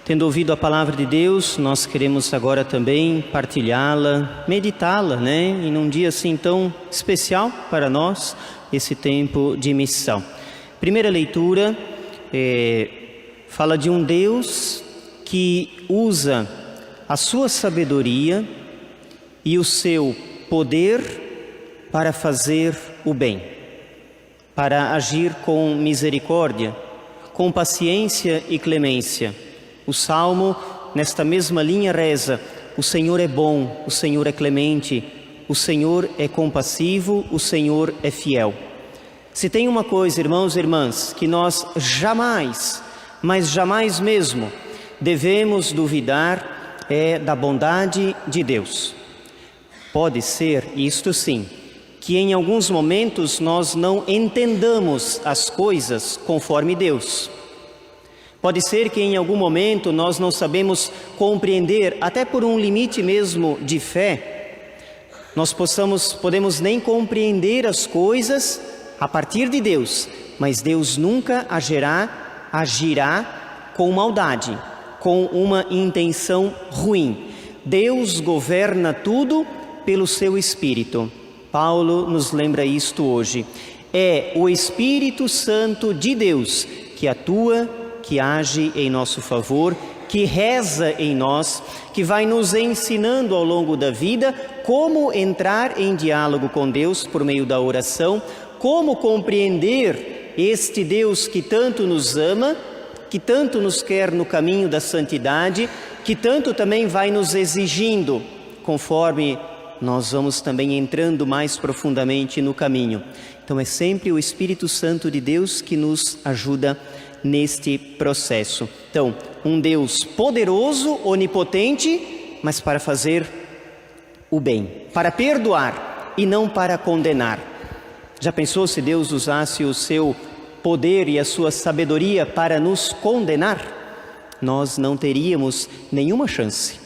Tendo ouvido a palavra de Deus, nós queremos agora também partilhá-la, meditá-la, E num dia assim tão especial para nós, esse tempo de missão. Primeira leitura fala de um Deus que usa a sua sabedoria e o seu poder para fazer o bem, para agir com misericórdia, com paciência e clemência. O Salmo, nesta mesma linha, reza: o Senhor é bom, o Senhor é clemente, o Senhor é compassivo, o Senhor é fiel. Se tem uma coisa, irmãos e irmãs, que nós jamais, mas jamais mesmo, devemos duvidar, é da bondade de Deus. Pode ser, isto sim, que em alguns momentos nós não entendamos as coisas conforme Deus. Pode ser que em algum momento nós não sabemos compreender, até por um limite mesmo de fé, nós podemos nem compreender as coisas a partir de Deus, mas Deus nunca agirá com maldade, com uma intenção ruim. Deus governa tudo pelo seu Espírito. Paulo nos lembra isto hoje. É o Espírito Santo de Deus que atua, que age em nosso favor, que reza em nós, que vai nos ensinando ao longo da vida como entrar em diálogo com Deus por meio da oração, como compreender este Deus que tanto nos ama, que tanto nos quer no caminho da santidade, que tanto também vai nos exigindo, conforme nós vamos também entrando mais profundamente no caminho. Então é sempre o Espírito Santo de Deus que nos ajuda neste processo. Então, um Deus poderoso, onipotente, mas para fazer o bem, para perdoar e não para condenar. Já pensou se Deus usasse o seu poder e a sua sabedoria para nos condenar? Nós não teríamos nenhuma chance.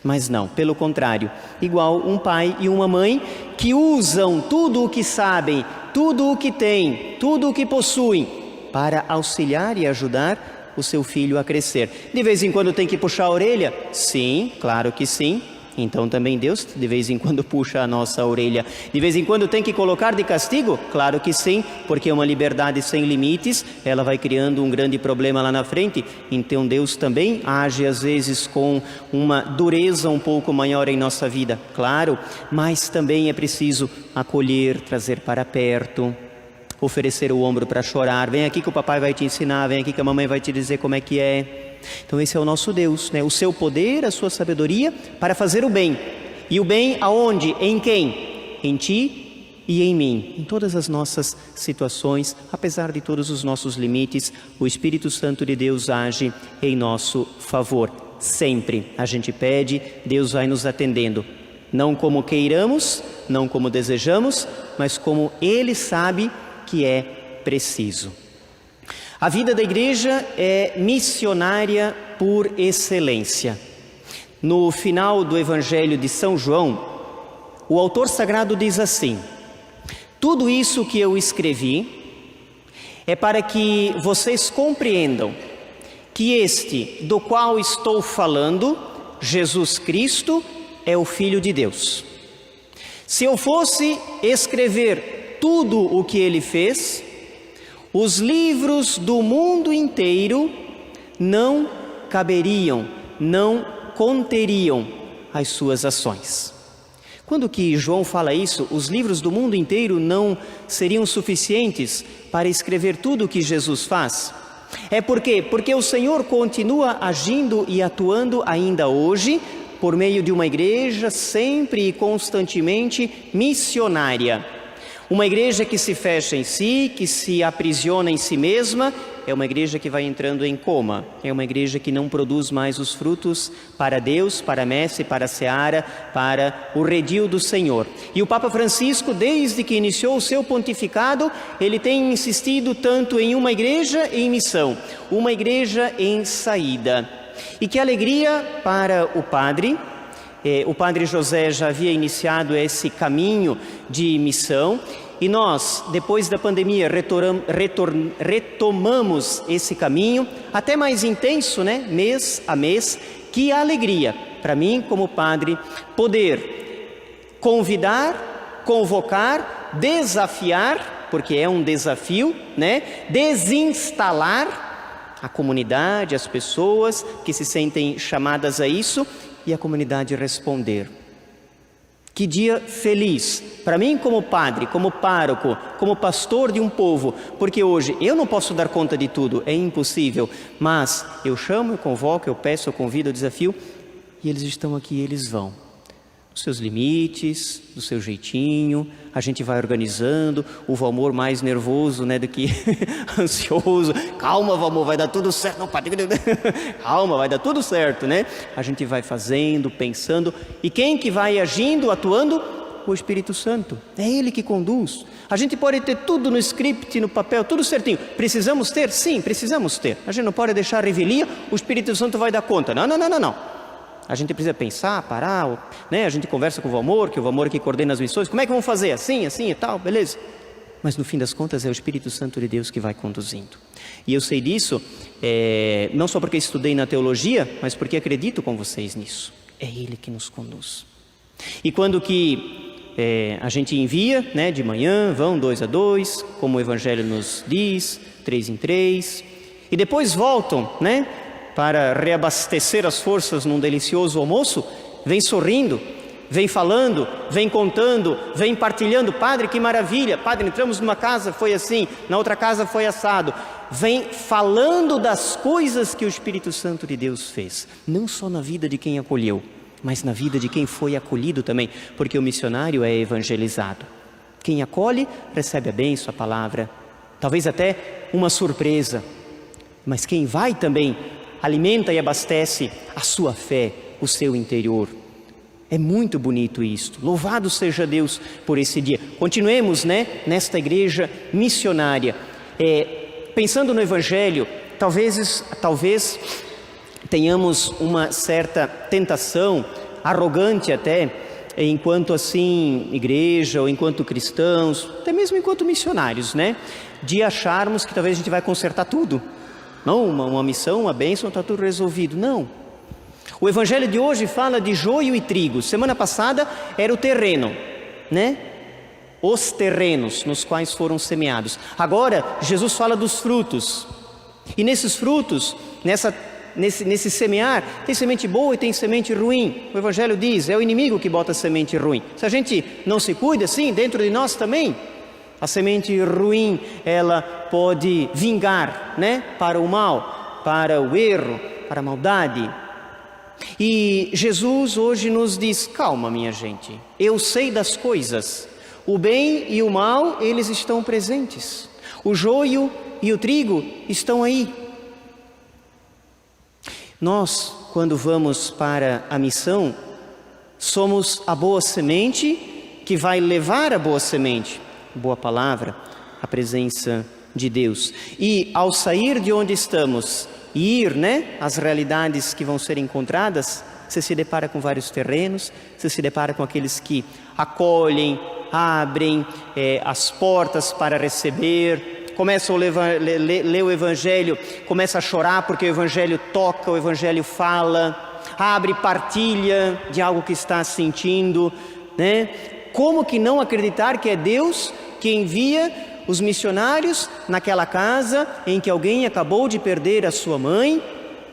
Mas não, pelo contrário, igual um pai e uma mãe que usam tudo o que sabem, tudo o que têm, tudo o que possuem, para auxiliar e ajudar o seu filho a crescer. De vez em quando tem que puxar a orelha? Sim, claro que sim. Então também Deus de vez em quando puxa a nossa orelha. De vez em quando tem que colocar de castigo? Claro que sim, porque uma liberdade sem limites, ela vai criando um grande problema lá na frente. Então Deus também age às vezes com uma dureza um pouco maior em nossa vida, claro, mas também é preciso acolher, trazer para perto, oferecer o ombro para chorar. Vem aqui que o papai vai te ensinar, vem aqui que a mamãe vai te dizer como é que é. Então esse é o nosso Deus, O seu poder, a sua sabedoria para fazer o bem. E o bem aonde? Em quem? Em ti e em mim. Em todas as nossas situações, apesar de todos os nossos limites, o Espírito Santo de Deus age em nosso favor. Sempre a gente pede, Deus vai nos atendendo. Não como queiramos, não como desejamos, mas como Ele sabe que é preciso. A vida da igreja é missionária por excelência. No final do Evangelho de São João, o autor sagrado diz assim: tudo isso que eu escrevi é para que vocês compreendam que este do qual estou falando, Jesus Cristo, é o Filho de Deus. Se eu fosse escrever tudo o que ele fez, os livros do mundo inteiro não caberiam, não conteriam as suas ações. Quando que João fala isso, os livros do mundo inteiro não seriam suficientes para escrever tudo o que Jesus faz? É por quê? Porque o Senhor continua agindo e atuando ainda hoje por meio de uma igreja sempre e constantemente missionária. Uma igreja que se fecha em si, que se aprisiona em si mesma, é uma igreja que vai entrando em coma. É uma igreja que não produz mais os frutos para Deus, para a messe, para a seara, para o redil do Senhor. E o Papa Francisco, desde que iniciou o seu pontificado, ele tem insistido tanto em uma igreja em missão, uma igreja em saída. E que alegria para o padre. O padre José já havia iniciado esse caminho de missão e nós, depois da pandemia, retomamos esse caminho, até mais intenso, né? Mês a mês. Que alegria para mim, como padre, poder convidar, convocar, desafiar, porque é um desafio, né? Desinstalar a comunidade, as pessoas que se sentem chamadas a isso, e a comunidade responder. Que dia feliz para mim como padre, como pároco, como pastor de um povo, porque hoje eu não posso dar conta de tudo, é impossível, mas eu chamo, eu convoco, eu peço, eu convido, eu desafio, e eles estão aqui, eles vão. Os seus limites, do seu jeitinho, a gente vai organizando, o Valmor mais nervoso, né, do que ansioso. Calma, Valmor, vai dar tudo certo. Não, padre, calma, vai dar tudo certo, né? A gente vai fazendo, pensando, e quem que vai agindo, atuando? O Espírito Santo. É Ele que conduz. A gente pode ter tudo no script, no papel, tudo certinho. Precisamos ter? Sim, precisamos ter. A gente não pode deixar a revelia, o Espírito Santo vai dar conta. Não, não, não, não, não. A gente precisa pensar, parar, né? A gente conversa com o Valmor, que o Valmor que coordena as missões. Como é que vamos fazer? Assim, assim e tal, beleza. Mas no fim das contas é o Espírito Santo de Deus que vai conduzindo. E eu sei disso, não só porque estudei na teologia, mas porque acredito com vocês nisso. É Ele que nos conduz. E quando que a gente envia, né, de manhã, vão 2 a 2, como o Evangelho nos diz, 3 em 3, e depois voltam, né, para reabastecer as forças num delicioso almoço, vem sorrindo, vem falando, vem contando, vem partilhando. Padre, que maravilha! Padre, entramos numa casa, foi assim, na outra casa foi assado. Vem falando das coisas que o Espírito Santo de Deus fez, não só na vida de quem acolheu, mas na vida de quem foi acolhido também, porque o missionário é evangelizado. Quem acolhe, recebe a bênção, a palavra, talvez até uma surpresa, mas quem vai também alimenta e abastece a sua fé, o seu interior. É muito bonito isto. Louvado seja Deus por esse dia. Continuemos, né, nesta igreja missionária. Pensando no Evangelho, talvez tenhamos uma certa tentação, arrogante até, enquanto assim igreja ou enquanto cristãos, até mesmo enquanto missionários, né, de acharmos que talvez a gente vai consertar tudo. Não, uma missão, uma bênção, está tudo resolvido. Não. O Evangelho de hoje fala de joio e trigo. Semana passada era o terreno, né? Os terrenos nos quais foram semeados. Agora, Jesus fala dos frutos. E nesses frutos, nesse semear, tem semente boa e tem semente ruim. O Evangelho diz, é o inimigo que bota semente ruim. Se a gente não se cuida, sim, dentro de nós também, a semente ruim, ela pode vingar, né? Para o mal, para o erro, para a maldade. E Jesus hoje nos diz, calma minha gente, eu sei das coisas. O bem e o mal, eles estão presentes. O joio e o trigo estão aí. Nós, quando vamos para a missão, somos a boa semente que vai levar a boa semente. Boa palavra, a presença de Deus. E ao sair de onde estamos e ir, né, às realidades que vão ser encontradas, você se depara com vários terrenos, você se depara com aqueles que acolhem, abrem as portas para receber, começa a ler o Evangelho, começa a chorar porque o Evangelho toca, o Evangelho fala, abre, partilha de algo que está sentindo, né? Como que não acreditar que é Deus que envia os missionários naquela casa em que alguém acabou de perder a sua mãe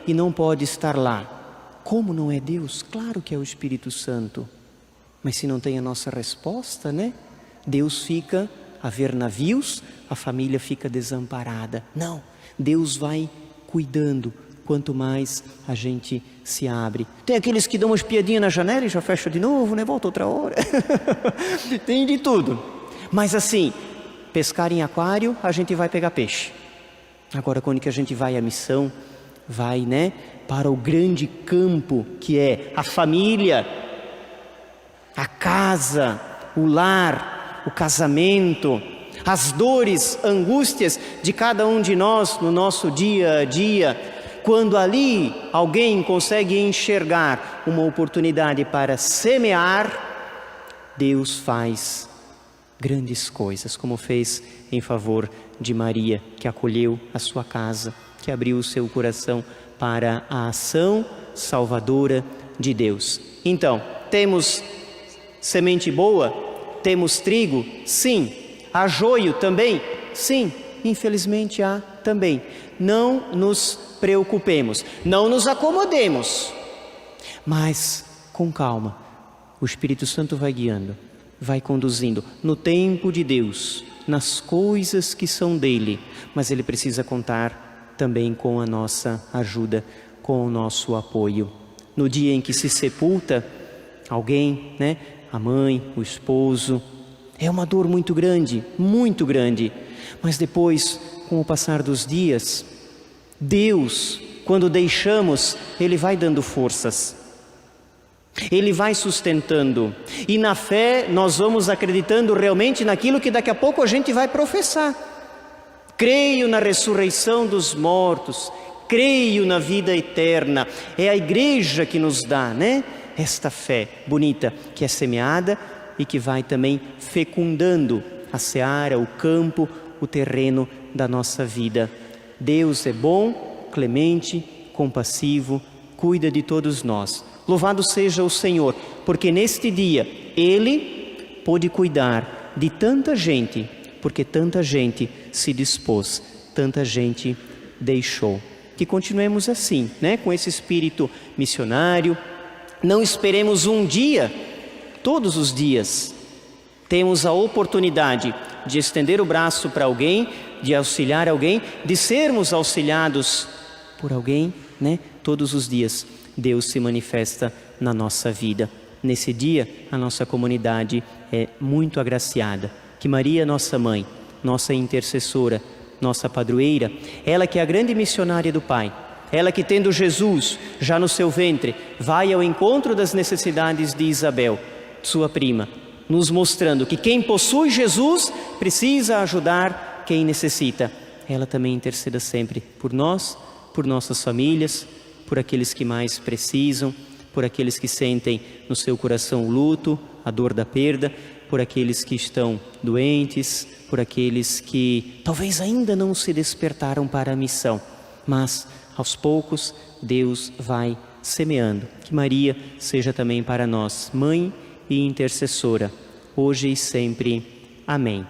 e não pode estar lá? Como não é Deus? Claro que é o Espírito Santo. Mas se não tem a nossa resposta, né? Deus fica a ver navios, a família fica desamparada. Não, Deus vai cuidando. Quanto mais a gente se abre. Tem aqueles que dão uma espiadinha na janela e já fecha de novo, né? Volta outra hora. Tem de tudo. Mas assim, pescar em aquário, a gente vai pegar peixe. Agora, quando que a gente vai à missão, vai, né, para o grande campo que é a família, a casa, o lar, o casamento, as dores, angústias de cada um de nós no nosso dia a dia. Quando ali alguém consegue enxergar uma oportunidade para semear, Deus faz grandes coisas, como fez em favor de Maria, que acolheu a sua casa, que abriu o seu coração para a ação salvadora de Deus. Então, temos semente boa? Temos trigo? Sim. Há joio também? Sim. Infelizmente há também. Não nos preocupemos, não nos acomodemos, mas com calma. O Espírito Santo vai guiando, vai conduzindo no tempo de Deus, nas coisas que são dele, mas ele precisa contar também com a nossa ajuda, com o nosso apoio. No dia em que se sepulta alguém, né? A mãe, o esposo, é uma dor muito grande, mas depois, com o passar dos dias, Deus, quando deixamos, Ele vai dando forças, Ele vai sustentando, e na fé nós vamos acreditando realmente naquilo que daqui a pouco a gente vai professar. Creio na ressurreição dos mortos, creio na vida eterna. É a igreja que nos dá, né? Esta fé bonita que é semeada e que vai também fecundando a seara, o campo, o terreno da nossa vida. Deus é bom, clemente, compassivo, cuida de todos nós. Louvado seja o Senhor, porque neste dia Ele pôde cuidar de tanta gente, porque tanta gente se dispôs, tanta gente deixou. Que continuemos assim, né? Com esse espírito missionário. Não esperemos um dia, todos os dias temos a oportunidade de estender o braço para alguém, de auxiliar alguém, de sermos auxiliados por alguém, né? Todos os dias Deus se manifesta na nossa vida. Nesse dia a nossa comunidade é muito agraciada. Que Maria, nossa mãe, nossa intercessora, nossa padroeira, ela que é a grande missionária do Pai, ela que tendo Jesus já no seu ventre, vai ao encontro das necessidades de Isabel, sua prima, nos mostrando que quem possui Jesus precisa ajudar quem necessita. Ela também interceda sempre por nós, por nossas famílias, por aqueles que mais precisam, por aqueles que sentem no seu coração o luto, a dor da perda, por aqueles que estão doentes, por aqueles que talvez ainda não se despertaram para a missão, mas aos poucos Deus vai semeando. Que Maria seja também para nós mãe e intercessora, hoje e sempre. Amém.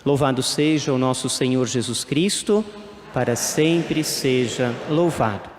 Louvado seja o nosso Senhor Jesus Cristo, para sempre seja louvado.